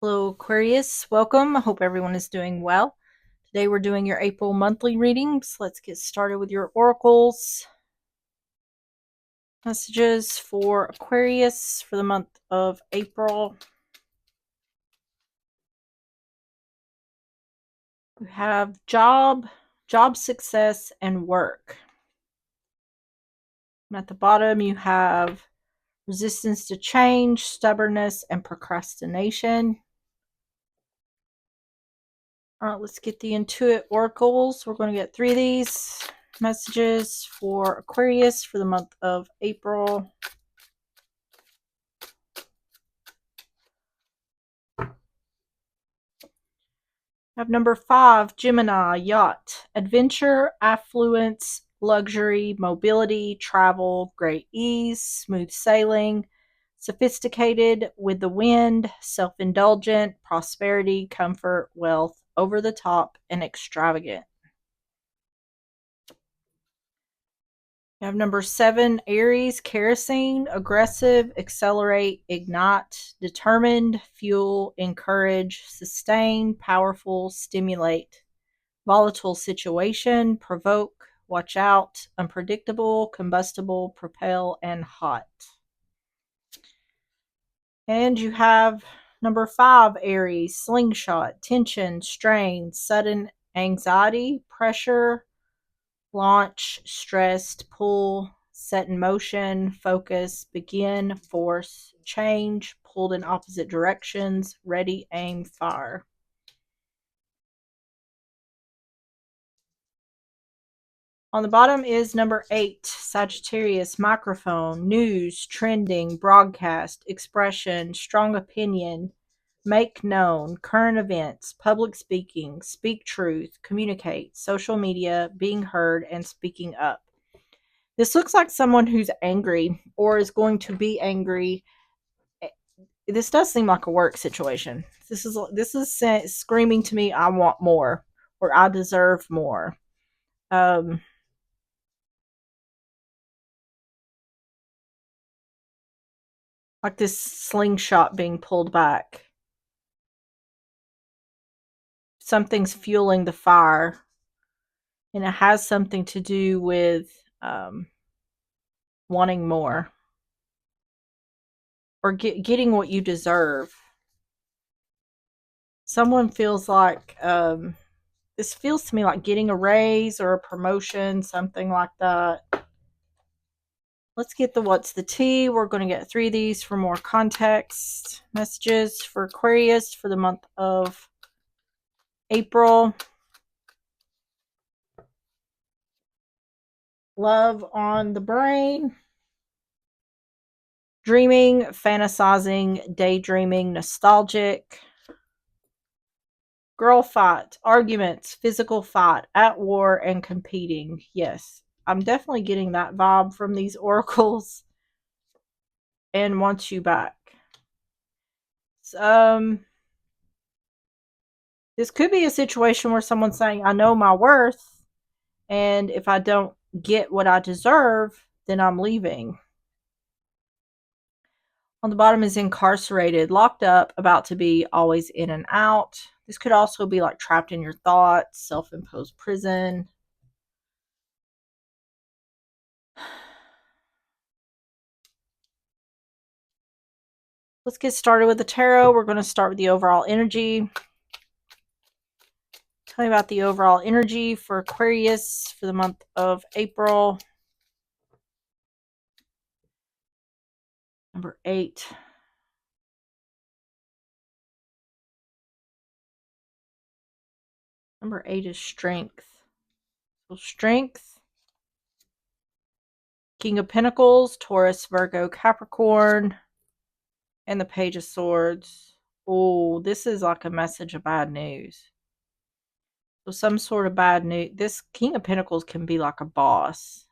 Hello, Aquarius. Welcome. I hope everyone is doing well. Today we're doing your April monthly readings. Let's get started with your oracles. Messages for Aquarius for the month of April. We have job success, and work. And at the bottom you have resistance to change, stubbornness, and procrastination. All right, let's get the Intuit oracles. We're going to get 3 of these messages for Aquarius for the month of April. I have number 5, Gemini, yacht, adventure, affluence, luxury, mobility, travel, great ease, smooth sailing, sophisticated, with the wind, self-indulgent, prosperity, comfort, wealth, over the top, and extravagant. You have number 7, Aries, kerosene, aggressive, accelerate, ignite, determined, fuel, encourage, sustain, powerful, stimulate, volatile situation, provoke, watch out, unpredictable, combustible, propel, and hot. And you have number 5, Aries, slingshot, tension, strain, sudden anxiety, pressure, launch, stressed, pull, set in motion, focus, begin, force, change, pulled in opposite directions, ready, aim, fire. On the bottom is number 8, Sagittarius, microphone, news, trending, broadcast, expression, strong opinion, make known, current events, public speaking, speak truth, communicate, social media, being heard, and speaking up. This looks like someone who's angry or is going to be angry. This does seem like a work situation. This is screaming to me, I want more, or I deserve more. Like this slingshot being pulled back. Something's fueling the fire, and it has something to do with wanting more, or getting what you deserve. Someone feels like this feels to me like getting a raise or a promotion, something like that. Let's get the what's the tea. We're going to get 3 of these for more context. Messages for Aquarius for the month of April. Love on the brain. Dreaming, fantasizing, daydreaming, nostalgic. Girl fight, arguments, physical fight, at war, and competing. Yes, I'm definitely getting that vibe from these oracles. And wants you back. This could be a situation where someone's saying, I know my worth, and if I don't get what I deserve, then I'm leaving. On the bottom is incarcerated, locked up, about to be, always in and out. This could also be like trapped in your thoughts, self-imposed prison. Let's get started with the tarot. We're going to start with the overall energy. Tell me about the overall energy for Aquarius for the month of April. Number 8. Number 8 is strength. So strength. King of Pentacles, Taurus, Virgo, Capricorn, and the Page of Swords. Oh, this is like a message of bad news. So some sort of bad news. This King of Pentacles can be like a boss.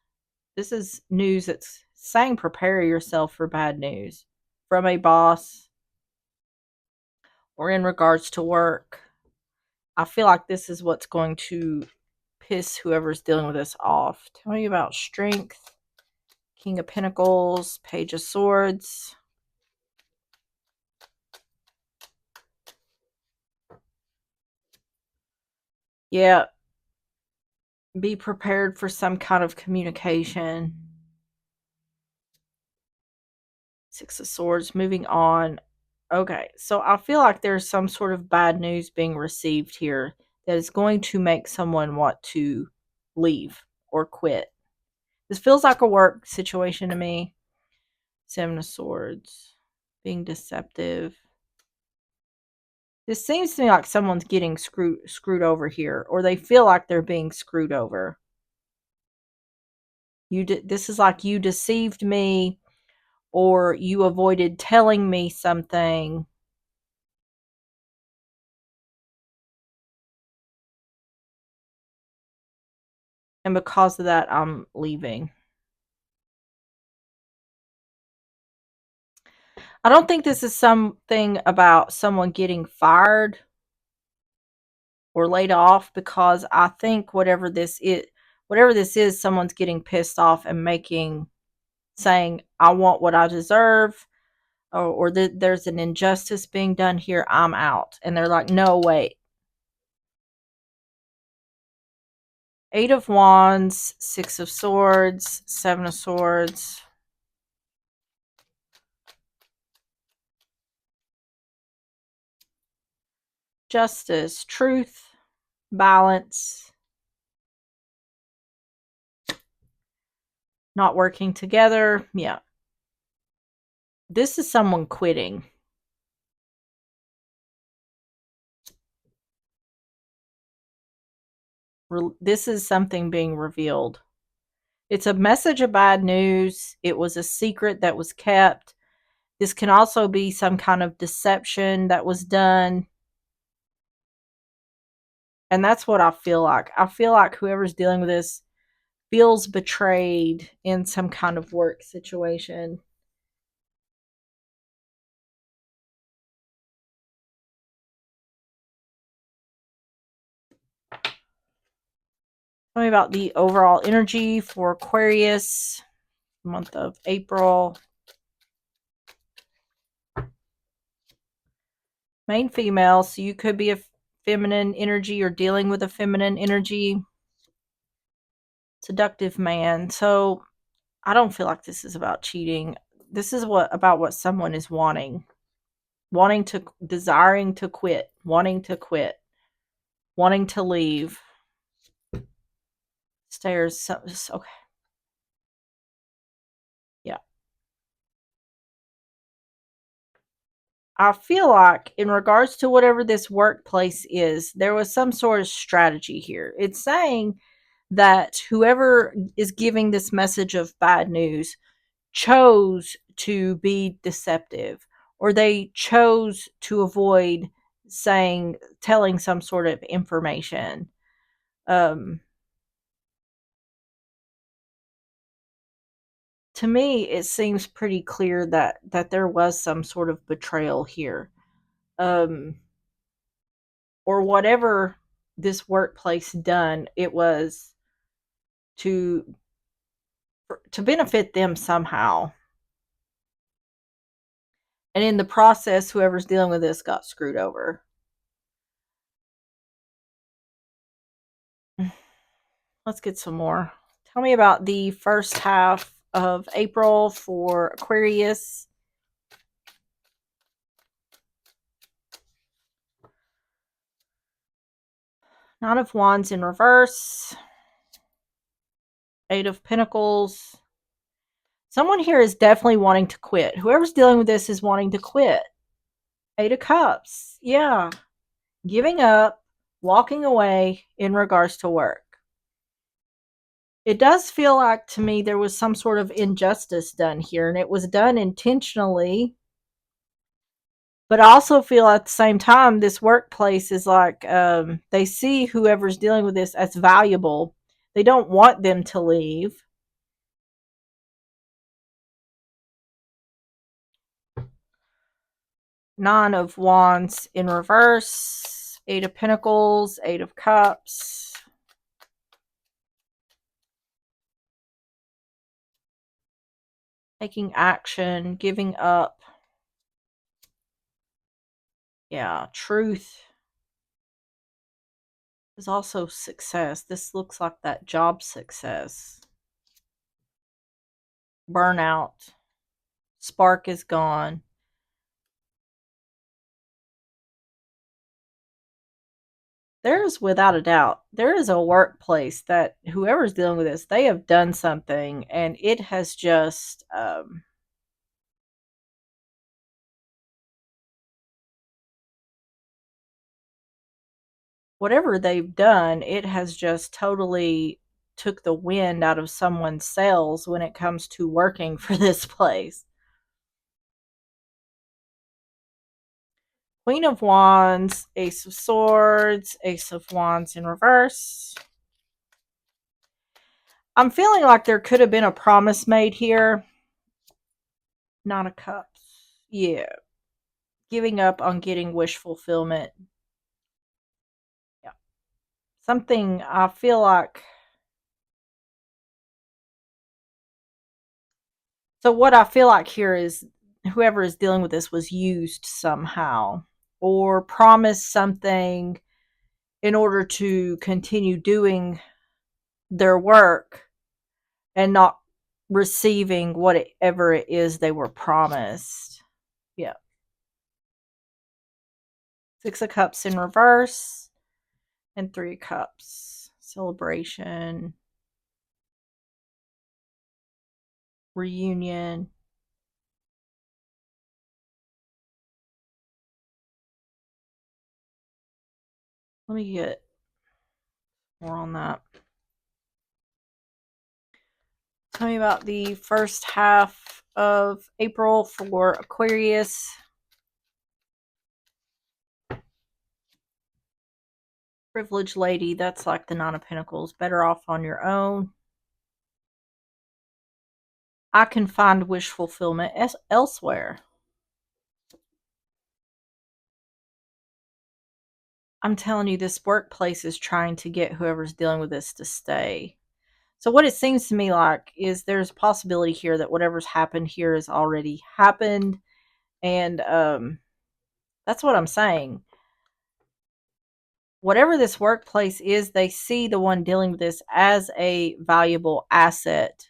This is news that's saying prepare yourself for bad news from a boss or in regards to work. I feel like this is what's going to piss whoever's dealing with this off. Tell me about strength. King of Pentacles, Page of Swords. Yeah, be prepared for some kind of communication. Six of Swords, moving on. Okay, so I feel like there's some sort of bad news being received here that is going to make someone want to leave or quit. This feels like a work situation to me. Seven of Swords, being deceptive. This seems to me like someone's getting screwed over here, or they feel like they're being screwed over. This is like you deceived me, or you avoided telling me something, and because of that, I'm leaving. I don't think this is something about someone getting fired or laid off, because I think whatever this is, someone's getting pissed off and saying, I want what I deserve, or there's an injustice being done here, I'm out. And they're like, no, wait. Eight of Wands, Six of Swords, Seven of Swords. Justice, truth, balance, not working together. Yeah. This is someone quitting. This is something being revealed. It's a message of bad news. It was a secret that was kept. This can also be some kind of deception that was done. And that's what I feel like. I feel like whoever's dealing with this feels betrayed in some kind of work situation. Tell me about the overall energy for Aquarius, month of April. Main female, so you could be a feminine energy or dealing with a feminine energy. Seductive man. So I don't feel like this is about cheating. This is about what someone is wanting. Desiring to quit, wanting to quit, wanting to leave. Stairs. Okay. Yeah. I feel like, in regards to whatever this workplace is, there was some sort of strategy here. It's saying that whoever is giving this message of bad news chose to be deceptive, or they chose to avoid telling some sort of information. Um, to me, it seems pretty clear that there was some sort of betrayal here. Um, or whatever this workplace done, it was to to benefit them somehow. And in the process, whoever's dealing with this got screwed over. Let's get some more. Tell me about the first half of April for Aquarius. Nine of Wands in reverse. Eight of Pentacles. Someone here is definitely wanting to quit. Whoever's dealing with this is wanting to quit. Eight of Cups. Yeah. Giving up, walking away in regards to work. It does feel like to me there was some sort of injustice done here, and it was done intentionally. But I also feel at the same time this workplace is like, they see whoever's dealing with this as valuable. They don't want them to leave. Nine of Wands in reverse. Eight of Pentacles. Eight of Cups. Taking action. Giving up. Yeah, truth. There's also success. This looks like that job success. Burnout. Spark is gone. There's without a doubt, there is a workplace that whoever's dealing with this, they have done something and it has just, whatever they've done, it has just totally took the wind out of someone's sails when it comes to working for this place. Queen of Wands, Ace of Swords, Ace of Wands in reverse. I'm feeling like there could have been a promise made here. Nine of Cups. Yeah. Giving up on getting wish fulfillment. Yeah. Something I feel like. So, what I feel like here is whoever is dealing with this was used somehow or promised something in order to continue doing their work and not receiving whatever it is they were promised. Yeah. Six of Cups in reverse and Three of Cups. Celebration, reunion. Let me get more on that. Tell me about the first half of April for Aquarius. Privileged lady, that's like the Nine of Pentacles. Better off on your own. I can find wish fulfillment elsewhere. I'm telling you, this workplace is trying to get whoever's dealing with this to stay. So what it seems to me like is there's a possibility here that whatever's happened here has already happened. And that's what I'm saying. Whatever this workplace is, they see the one dealing with this as a valuable asset.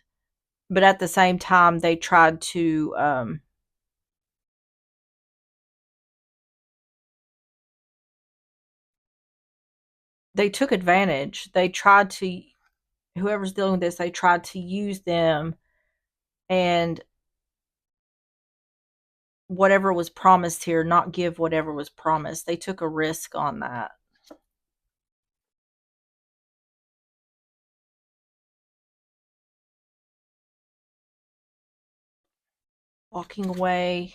But at the same time, they tried to they took advantage. They tried to, whoever's dealing with this, they tried to use them and whatever was promised here, not give whatever was promised. They took a risk on that. Walking away,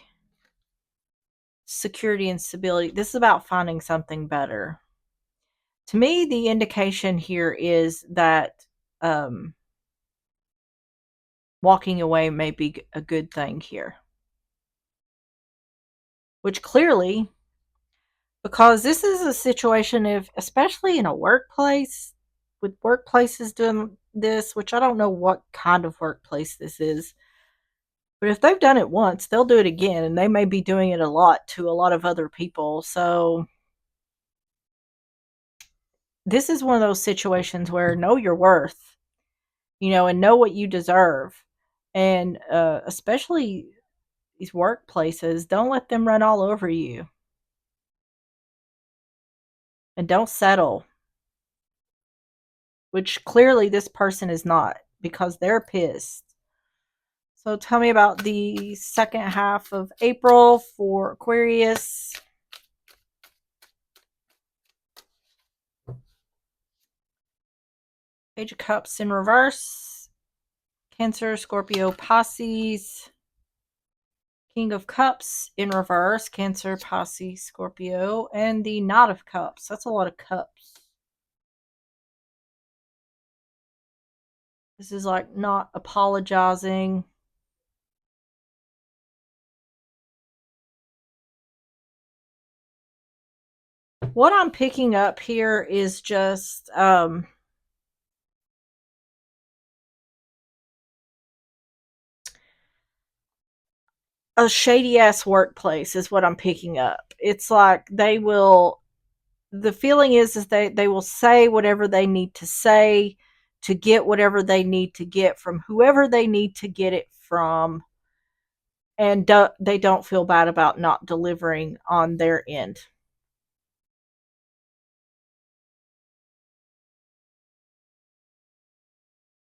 security and stability. This is about finding something better. To me, the indication here is that walking away may be a good thing here. Which clearly, because this is a situation, if especially in a workplace, with workplaces doing this, which I don't know what kind of workplace this is, but if they've done it once, they'll do it again, and they may be doing it a lot to a lot of other people. So this is one of those situations where know your worth, and know what you deserve. And especially these workplaces, don't let them run all over you. And don't settle, which clearly this person is not because they're pissed. So tell me about the second half of April for Aquarius. Page of Cups in reverse. Cancer, Scorpio, Pisces. King of Cups in reverse. Cancer, Pisces, Scorpio. And the Knight of Cups. That's a lot of cups. This is like not apologizing. What I'm picking up here is just a shady ass workplace is what I'm picking up. It's like they will the feeling is they will say whatever they need to say to get whatever they need to get from whoever they need to get it from, and they don't feel bad about not delivering on their end.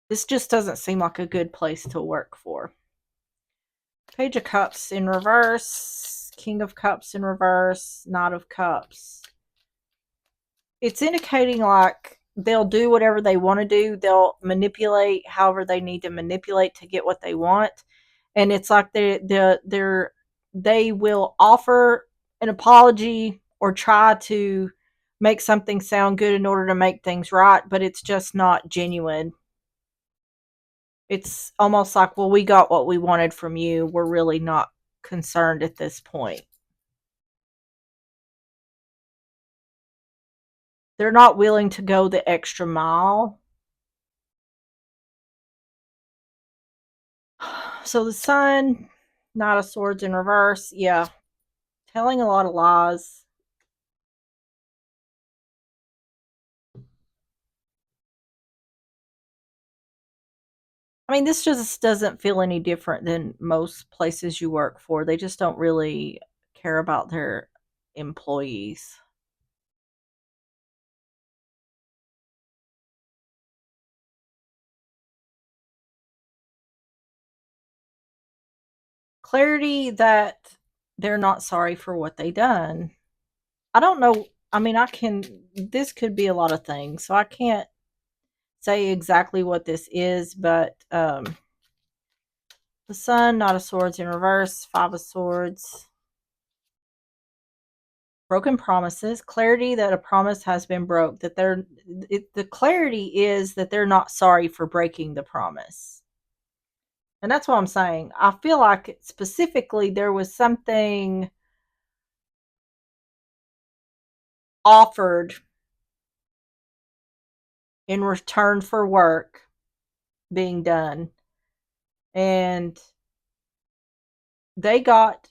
This just doesn't seem like a good place to work for. Page of Cups in reverse, King of Cups in reverse, Knight of Cups. It's indicating like they'll do whatever they want to do. They'll manipulate however they need to manipulate to get what they want. And it's like they will offer an apology or try to make something sound good in order to make things right, but it's just not genuine. It's almost like, well, we got what we wanted from you. We're really not concerned at this point. They're not willing to go the extra mile. So the Sun, Knight of Swords in reverse. Yeah, telling a lot of lies. I mean, this just doesn't feel any different than most places you work for. They just don't really care about their employees. Clarity that they're not sorry for what they done. I don't know. I mean, this could be a lot of things. So I can't say exactly what this is, but the Sun, Knight of Swords in reverse, Five of Swords. Broken promises, clarity that a promise has been broke, that the clarity is that they're not sorry for breaking the promise. And that's what I'm saying. I feel like specifically there was something offered in return for work being done, and they got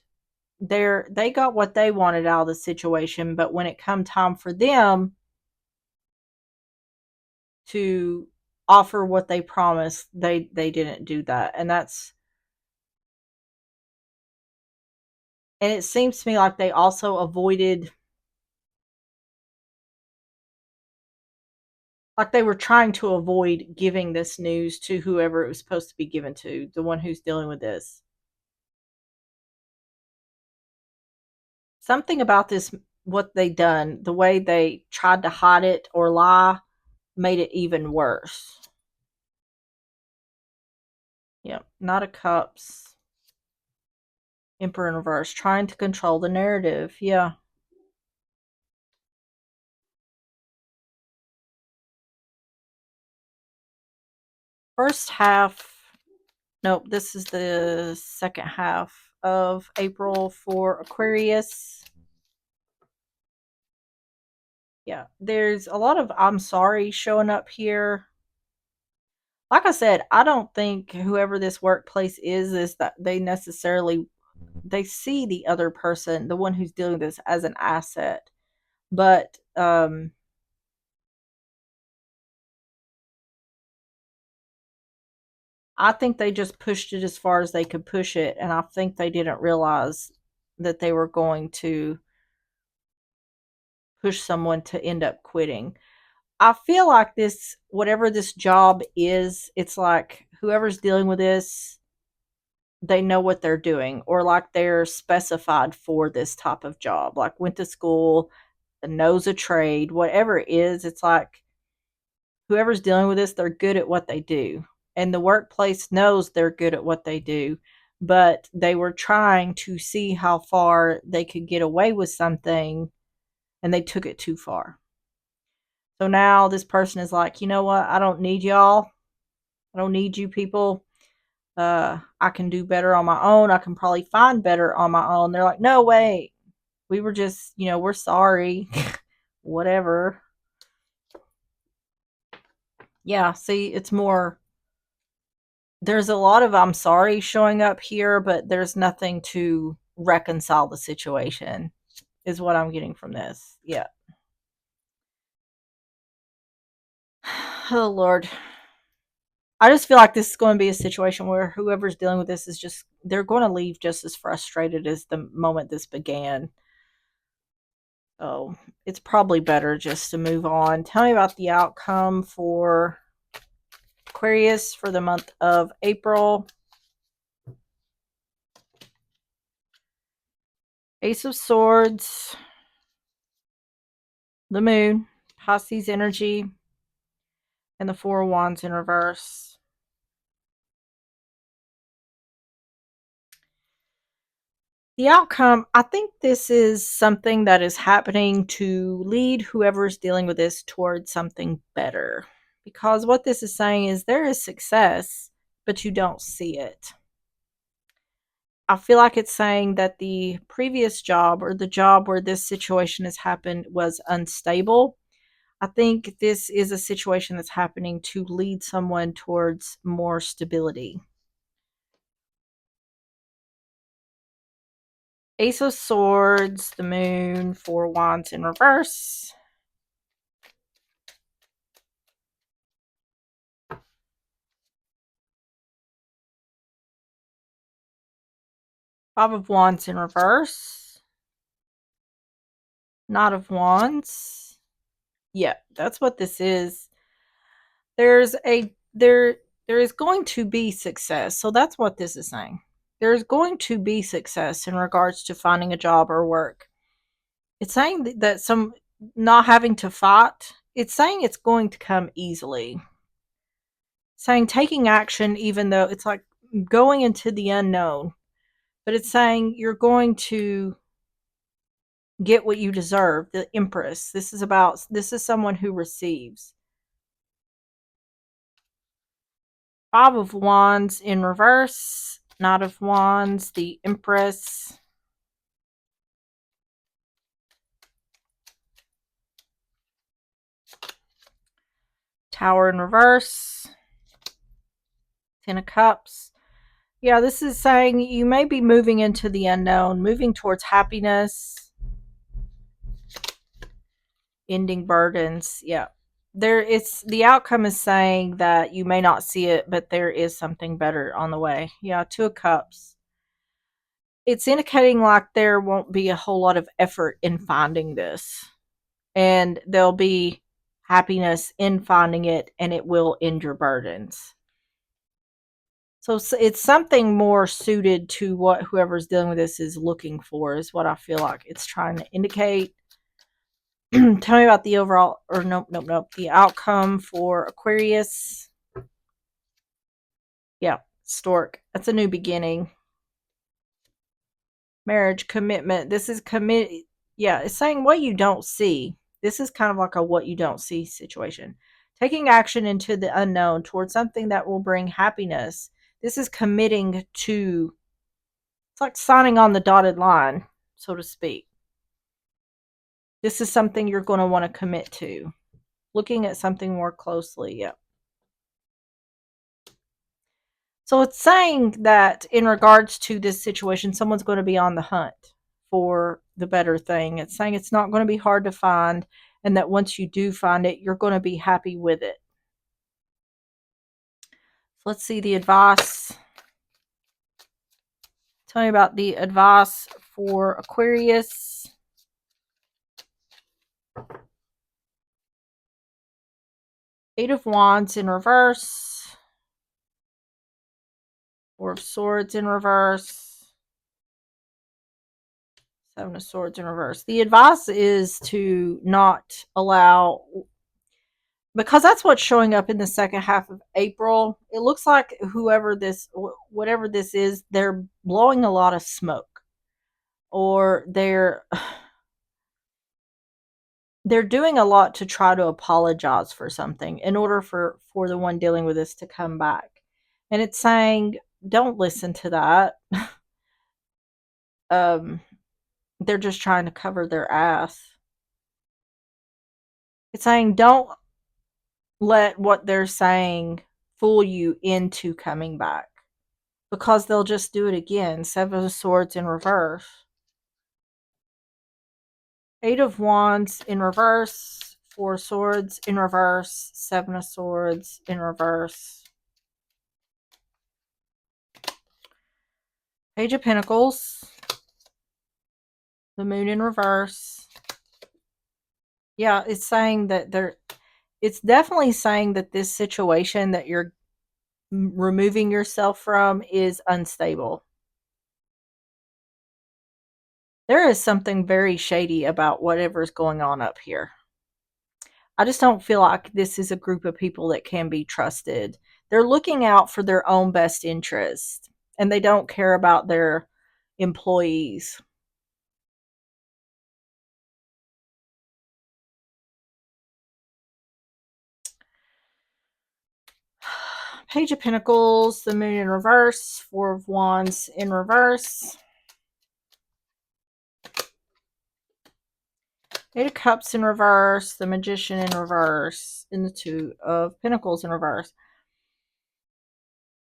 they got what they wanted out of the situation, but when it come time for them to offer what they promised, they didn't do that. And it seems to me like they also avoided, like they were trying to avoid giving this news to whoever it was supposed to be given to, the one who's dealing with this. Something about this, what they done, the way they tried to hide it or lie, made it even worse. Yeah, Knight of Cups, Emperor in reverse, trying to control the narrative. Yeah. First half, nope, this is the second half of April for Aquarius. Yeah, there's a lot of I'm sorry showing up here. Like I said, I don't think whoever this workplace is that they necessarily they see the other person, the one who's dealing with this, as an asset. But I think they just pushed it as far as they could push it, and I think they didn't realize that they were going to push someone to end up quitting. I feel like this, whatever this job is, it's like whoever's dealing with this, they know what they're doing, or like they're specified for this type of job, like went to school, knows a trade, whatever it is. It's like whoever's dealing with this, they're good at what they do. And the workplace knows they're good at what they do, but they were trying to see how far they could get away with something, and they took it too far. So now this person is like, you know what? I don't need y'all. I don't need you people. I can do better on my own. I can probably find better on my own. They're like, no, wait. We were just, we're sorry. Whatever. Yeah, see, it's more, there's a lot of I'm sorry showing up here, but there's nothing to reconcile the situation, is what I'm getting from this. Yeah. Oh, Lord. I just feel like this is going to be a situation where whoever's dealing with this is just, they're going to leave just as frustrated as the moment this began. So it's probably better just to move on. Tell me about the outcome for Aquarius for the month of April. Ace of Swords, the Moon, Pisces energy, and the Four of Wands in reverse. The outcome, I think this is something that is happening to lead whoever's dealing with this towards something better. Because what this is saying is there is success, but you don't see it. I feel like it's saying that the previous job or the job where this situation has happened was unstable. I think this is a situation that's happening to lead someone towards more stability. Ace of Swords, the Moon, Four of Wands in reverse. Five of Wands in reverse. Knight of Wands. Yeah, that's what this is. There is going to be success. So that's what this is saying. There's going to be success in regards to finding a job or work. It's saying that some not having to fight. It's saying it's going to come easily. Saying taking action even though it's like going into the unknown. But it's saying you're going to get what you deserve. The Empress. This is someone who receives. Five of Wands in reverse. Knight of Wands. The Empress. Tower in reverse. Ten of Cups. Yeah, this is saying you may be moving into the unknown, moving towards happiness, ending burdens. Yeah. The outcome is saying that you may not see it, but there is something better on the way. Yeah, Two of Cups. It's indicating like there won't be a whole lot of effort in finding this. And there'll be happiness in finding it, and it will end your burdens. So it's something more suited to what whoever's dealing with this is looking for, is what I feel like it's trying to indicate. Tell me about the overall, or nope, the outcome for Aquarius. Yeah, Stork. That's a new beginning. Marriage, commitment. This is commit. Yeah, it's saying what you don't see. This is kind of like a what you don't see situation. Taking action into the unknown towards something that will bring happiness. This is committing to, it's like signing on the dotted line, so to speak. This is something you're going to want to commit to. Looking at something more closely. Yeah. So it's saying that in regards to this situation, someone's going to be on the hunt for the better thing. It's saying it's not going to be hard to find, and that once you do find it, you're going to be happy with it. So let's see the advice. Tell me about the advice for Aquarius. Eight of Wands in reverse. Four of Swords in reverse. Seven of Swords in reverse. The advice is to not allow, because that's what's showing up in the second half of April. It looks like whatever this is, they're blowing a lot of smoke, or they're doing a lot to try to apologize for something in order for the one dealing with this to come back. And it's saying, don't listen to that. They're just trying to cover their ass. It's saying, don't let what they're saying fool you into coming back, because they'll just do it again. Seven of Swords in reverse. Eight of Wands in reverse. Four of Swords in reverse, Seven of Swords in reverse. Page of Pentacles. The Moon in reverse. Yeah, it's saying that it's definitely saying that this situation that you're removing yourself from is unstable. There is something very shady about whatever's going on up here. I just don't feel like this is a group of people that can be trusted. They're looking out for their own best interest, and they don't care about their employees. Page of Pentacles, the Moon in reverse, Four of Wands in reverse. Eight of Cups in reverse, the Magician in reverse, and the Two of Pentacles in reverse.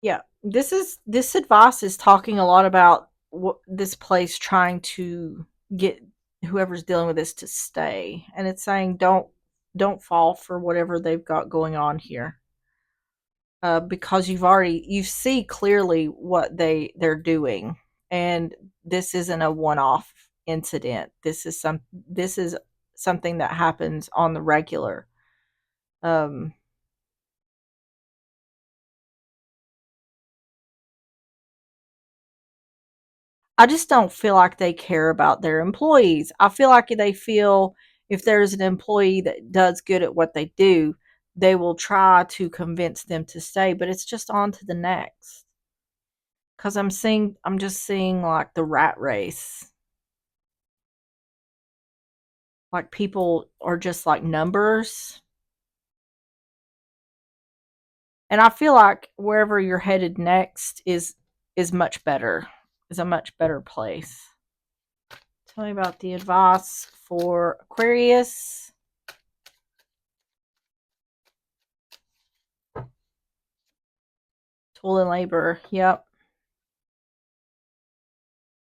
Yeah, this advice is talking a lot about what this place trying to get whoever's dealing with this to stay, and it's saying don't fall for whatever they've got going on here, because you see clearly what they're doing, and this isn't a one-off incident. This is something that happens on the regular. I just don't feel like they care about their employees. I feel like they feel if there's an employee that does good at what they do, they will try to convince them to stay, but it's just on to the next. Cuz I'm just seeing like the rat race. Like people are just like numbers. And I feel like wherever you're headed next is much better. Is a much better place. Tell me about the advice for Aquarius. Toil and labor. Yep.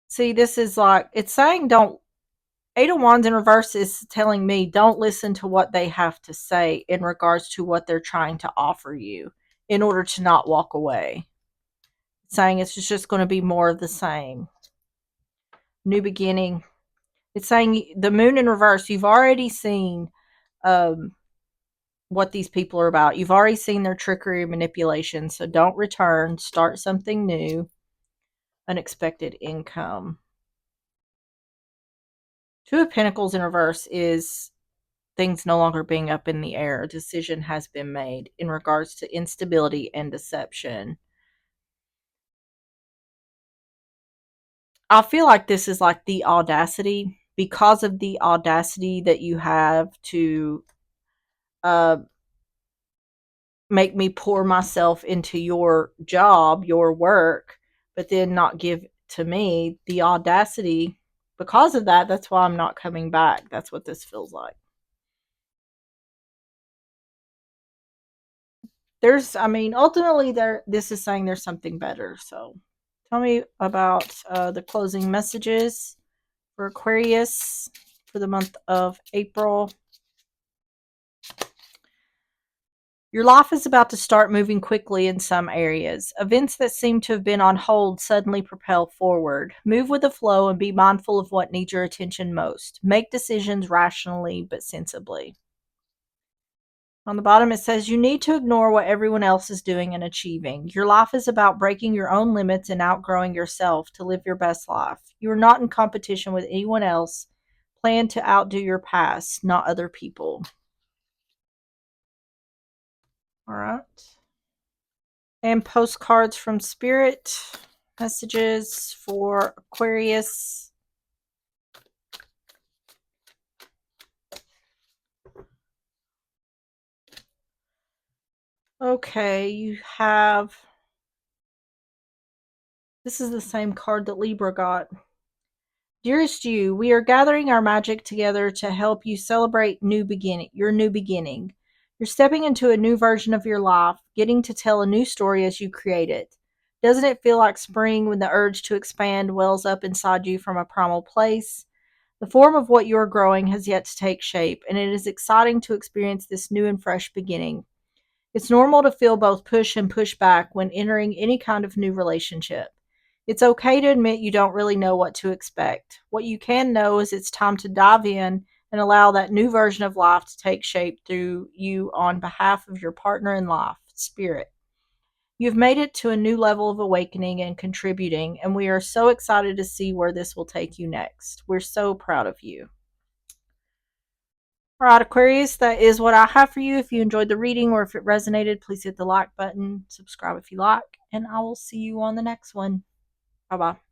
See, this is like, it's saying don't, Eight of Wands in reverse is telling me don't listen to what they have to say in regards to what they're trying to offer you in order to not walk away. It's saying it's just going to be more of the same. New beginning. It's saying the Moon in reverse, you've already seen what these people are about. You've already seen their trickery and manipulation, so don't return. Start something new. Unexpected income. Two of Pentacles in reverse is things no longer being up in the air. A decision has been made in regards to instability and deception. I feel like this is like the audacity, because of the audacity that you have to uh, make me pour myself into your job, your work, but then not give to me the audacity. Because of that, that's why I'm not coming back. That's what this feels like. Ultimately, this is saying there's something better. So tell me about the closing messages for Aquarius for the month of April. Your life is about to start moving quickly in some areas. Events that seem to have been on hold suddenly propel forward. Move with the flow and be mindful of what needs your attention most. Make decisions rationally but sensibly. On the bottom, it says you need to ignore what everyone else is doing and achieving. Your life is about breaking your own limits and outgrowing yourself to live your best life. You are not in competition with anyone else. Plan to outdo your past, not other people. All right. And postcards from Spirit. Messages for Aquarius. Okay, you have... This is the same card that Libra got. Dearest you, we are gathering our magic together to help you celebrate your new beginning. You're stepping into a new version of your life, getting to tell a new story as you create it. Doesn't it feel like spring when the urge to expand wells up inside you from a primal place? The form of what you are growing has yet to take shape, and it is exciting to experience this new and fresh beginning. It's normal to feel both push and push back when entering any kind of new relationship. It's okay to admit you don't really know what to expect. What you can know is it's time to dive in and allow that new version of life to take shape through you on behalf of your partner in life, Spirit. You've made it to a new level of awakening and contributing, and we are so excited to see where this will take you next. We're so proud of you. All right, Aquarius, that is what I have for you. If you enjoyed the reading or if it resonated, please hit the like button, subscribe if you like, and I will see you on the next one. Bye bye.